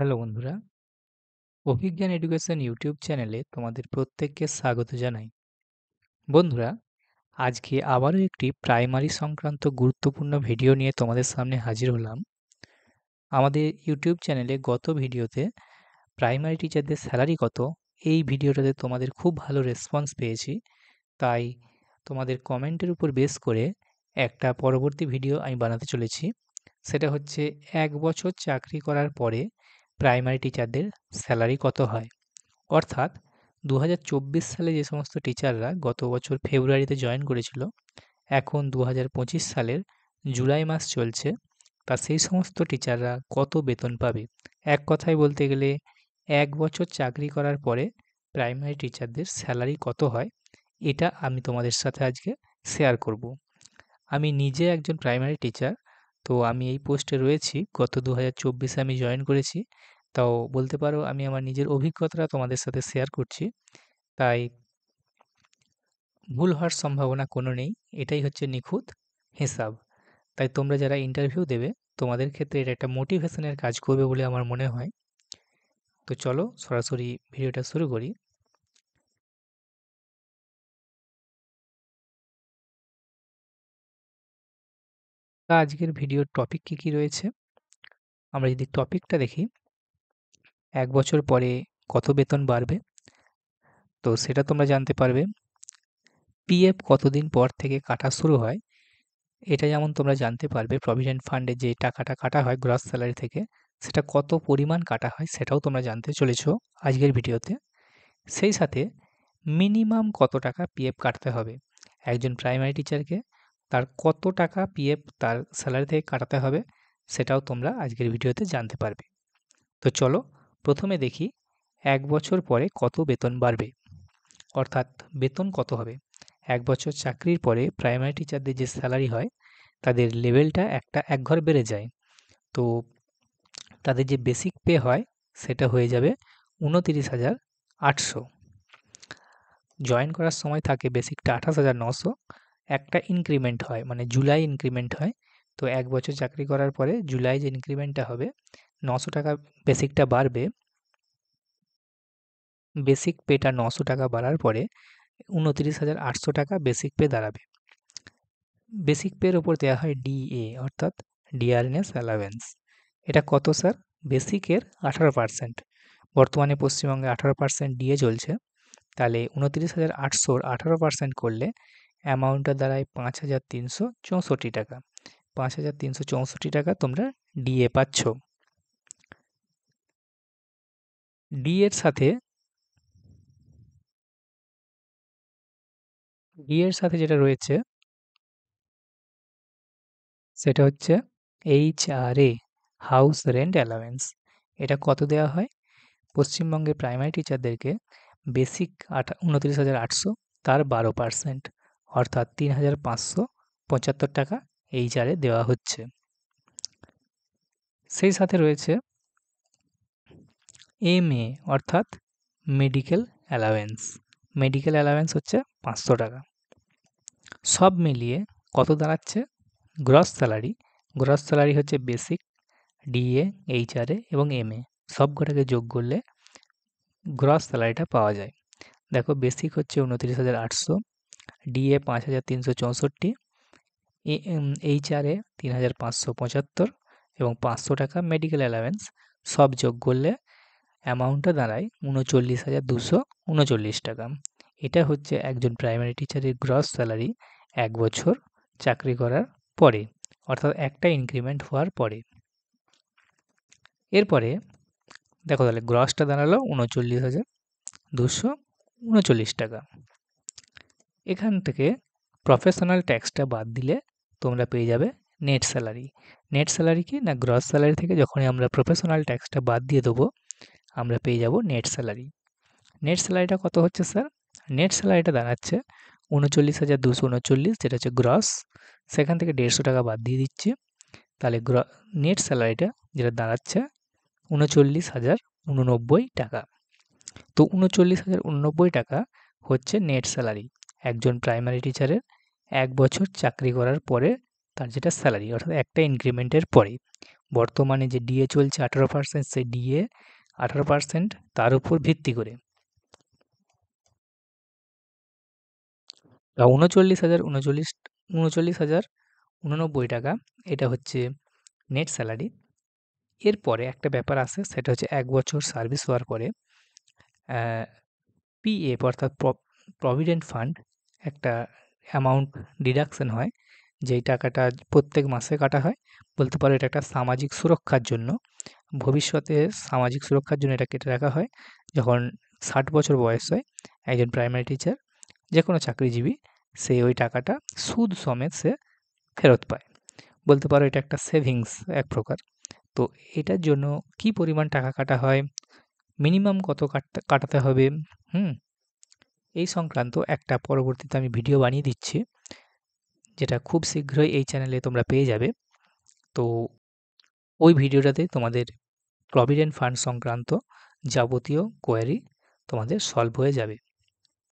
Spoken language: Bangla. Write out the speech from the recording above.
হ্যালো বন্ধুরা, অভিজ্ঞান এডুকেশন ইউটিউব চ্যানেলে তোমাদের প্রত্যেককে স্বাগত জানাই। বন্ধুরা, আজকে আবারও একটি প্রাইমারি সংক্রান্ত গুরুত্বপূর্ণ ভিডিও নিয়ে তোমাদের সামনে হাজির হলাম। আমাদের ইউটিউব চ্যানেলে গত ভিডিওতে প্রাইমারি টিচারদের স্যালারি কত, এই ভিডিওটাতে তোমাদের খুব ভালো রেসপন্স পেয়েছি। তাই তোমাদের কমেন্টের উপর বেস করে একটা পরবর্তী ভিডিও আমি বানাতে চলেছি। সেটা হচ্ছে ১ বছর চাকরি করার পরে প্রাইমারি টিচারদের স্যালারি কত হয়? অর্থাৎ ২০২৪ সালে যে সমস্ত টিচাররা গত বছর ফেব্রুয়ারিতে জয়েন করেছিল, এখন ২০২৫ সালের জুলাই মাস চলছে, তা সেই সমস্ত টিচাররা কত বেতন পাবে? এক কথায় বলতে গেলে ১ বছর চাকরি করার পরে প্রাইমারি টিচারদের স্যালারি কত হয়? এটা আমি তোমাদের সাথে আজকে শেয়ার করব। আমি নিজে একজন প্রাইমারি টিচার, তো আমি এই পোস্টে রয়েছি। গত ২০২৪ আমি জয়েন করেছি। তাও বলতে পারো আমি আমার নিজের অভিজ্ঞতাটা তোমাদের সাথে শেয়ার করছি। তাই ভুল হওয়ার সম্ভাবনা কোনো নেই। এটাই হচ্ছে নিখুঁত হিসাব। তাই তোমরা যারা ইন্টারভিউ দেবে, তোমাদের ক্ষেত্রে এটা একটা মোটিভেশনের কাজ করবে বলে আমার মনে হয়। তো চলো সরাসরি ভিডিওটা শুরু করি। তা আজকের ভিডিওর টপিক কী রয়েছে? আমরা যদি টপিকটা দেখি, ১ বছর পরে কত বেতন বাড়বে? তো সেটা তোমরা জানতে পারবে। পিএফ কতদিন পর থেকে কাটা শুরু হয়? এটা যেমন তোমরা জানতে পারবে। প্রভিডেন্ট ফান্ডে যে টাকাটা কাটা হয় গ্রস স্যালারি থেকে, সেটা কত পরিমাণ কাটা হয় সেটাও তোমরা জানতে চলেছ আজকের ভিডিওতে। সেই সাথে মিনিমাম কত টাকা পিএফ কাটতে হবে? একজন প্রাইমারি টিচারকে তার কত টাকা পিএফ তার স্যালারি থেকে কাটাতে হবে সেটাও তোমরা আজকের ভিডিওতে জানতে পারবে। তো চলো প্রথমে দেখি ১ বছর পরে কত বেতন বাড়বে, অর্থাৎ বেতন কত হবে? ১ বছর চাকরির পরে প্রাইমারি টিচারদের যে স্যালারি হয়, তাদের লেভেলটা এক ঘর বেড়ে যায়। তো তাদের যে বেসিক পে হয় সেটা হয়ে যাবে ২৯,৮০০। জয়েন করার সময় থাকে বেসিকটা ২৮,৯০০। একটা ইনক্রিমেন্ট হয়, মানে জুলাই ইনক্রিমেন্ট হয়। তো ১ বছর চাকরি করার পরে জুলাই যে ইনক্রিমেন্টটা হবে, ৳৯০০ বেসিকটা বাড়বে। বেসিক পেটা ৳৯০০ বাড়ার পরে ৳২৯,৮০০ বেসিক পে দাঁড়াবে। বেসিক পের ওপর দেওয়া হয় ডিএ, অর্থাৎ ডিয়ারনেস অ্যালাওয়েন্স। এটা কত স্যার? বেসিকের 18%। বর্তমানে পশ্চিমবঙ্গে 18% ডিএ চলছে। তাহলে ২৯,৮০০-র 18% করলে অ্যামাউন্টটা দাঁড়ায় ৳৫,৩৬৪। ৳৫,৩৬৪ তোমরা ডিএ পাচ্ছ। ডিএর সাথে যেটা রয়েছে সেটা হচ্ছে এইচআরএ, হাউস রেন্ট অ্যালাওয়েন্স। এটা কত দেওয়া হয়? পশ্চিমবঙ্গের প্রাইমারি টিচারদেরকে বেসিক ২৯,৮০০, তার 12%, অর্থাৎ ৳৩,৫৭৫ এইচআরএ দেওয়া হচ্ছে। সেই সাথে রয়েছে এমএ, অর্থাৎ মেডিকেল অ্যালাওয়েন্স। মেডিকেল অ্যালাওয়েন্স হচ্ছে ৳৫০০। সব মিলিয়ে কত দাঁড়াচ্ছে? গ্রস স্যালারি হচ্ছে বেসিক, ডিএ, এইচআরএ এবং এমএ সবকটাকে যোগ করলে গ্রস স্যালারিটা পাওয়া যায়। দেখো, বেসিক হচ্ছে ২৯,৮০০, ডিএ ৫,৩৬৪, এইচআরএ ৩,৫৭৫ এবং ৳৫০০ মেডিকেল অ্যালাওয়েন্স সব যোগ করলে অ্যামাউন্টটা দাঁড়ায় ৳৩৯,২৩৯। এটা হচ্ছে একজন প্রাইমারি টিচারের গ্রস স্যালারি ১ বছর চাকরি করার পরে, অর্থাৎ একটা ইনক্রিমেন্ট হওয়ার পরে। এরপরে দেখো, তাহলে গ্রসটা দাঁড়ালো ৳৩৯,২৩৯। এখান থেকে প্রফেশনাল ট্যাক্সটা বাদ দিলে তোমরা পেয়ে যাবে নেট স্যালারি। নেট স্যালারি কি না, গ্রস স্যালারি থেকে যখনই আমরা প্রফেশনাল ট্যাক্সটা বাদ দিয়ে দেবো, আমরা পেয়ে যাব নেট স্যালারি। নেট স্যালারিটা কত হচ্ছে স্যার? নেট স্যালারিটা দাঁড়াচ্ছে ৩৯,২৩৯, যেটা হচ্ছে গ্রস। সেখান থেকে ৳১৫০ বাদ দিয়ে দিচ্ছি। তাহলে নেট স্যালারিটা যেটা দাঁড়াচ্ছে ৳৩৯,০৮৯। তো ৳৩৯,০৮৯ হচ্ছে নেট স্যালারি একজন প্রাইমারি টিচারের ১ বছর চাকরি করার পরে তার যেটা স্যালারি, অর্থাৎ একটা ইনক্রিমেন্টের পরে। বর্তমানে যে ডিএ চলছে 18%, সেই ডিএ 18% তার উপর ভিত্তি করে ৩৯,৩৯,০৯৯ টাকা এটা হচ্ছে নেট স্যালারি। এরপরে একটা ব্যাপার আছে, সেটা হচ্ছে ১ বছর সার্ভিস হওয়ার পরে পিএফ অর্থাৎ প্রভিডেন্ট ফান্ড একটা অ্যামাউন্ট ডিডাকশন হয়, যেই টাকাটা প্রত্যেক মাসে কাটা হয়। বলতে পারো এটা একটা সামাজিক সুরক্ষার জন্য, ভবিষ্যতে সামাজিক সুরক্ষার জন্য এটা কেটে রাখা হয়। যখন ৬০ বছর বয়স হয় একজন প্রাইমারি টিচার, যে কোনো চাকরিজীবী, সে ওই টাকাটা সুদ সমেত সে ফেরত পায়। বলতে পারো এটা একটা সেভিংস এক প্রকার। তো এটার জন্য কী পরিমাণ টাকা কাটা হয়, মিনিমাম কত কাটাতে হবে, এই সংক্রান্ত একটা পরবর্তীতে আমি ভিডিও বানিয়ে দিচ্ছি, যেটা খুব শীঘ্রই এই চ্যানেলে তোমরা পেয়ে যাবে। তো ওই ভিডিওটাতে তোমাদের প্রভিডেন্ট ফান্ড সংক্রান্ত যাবতীয় কোয়েরি তোমাদের সলভ হয়ে যাবে।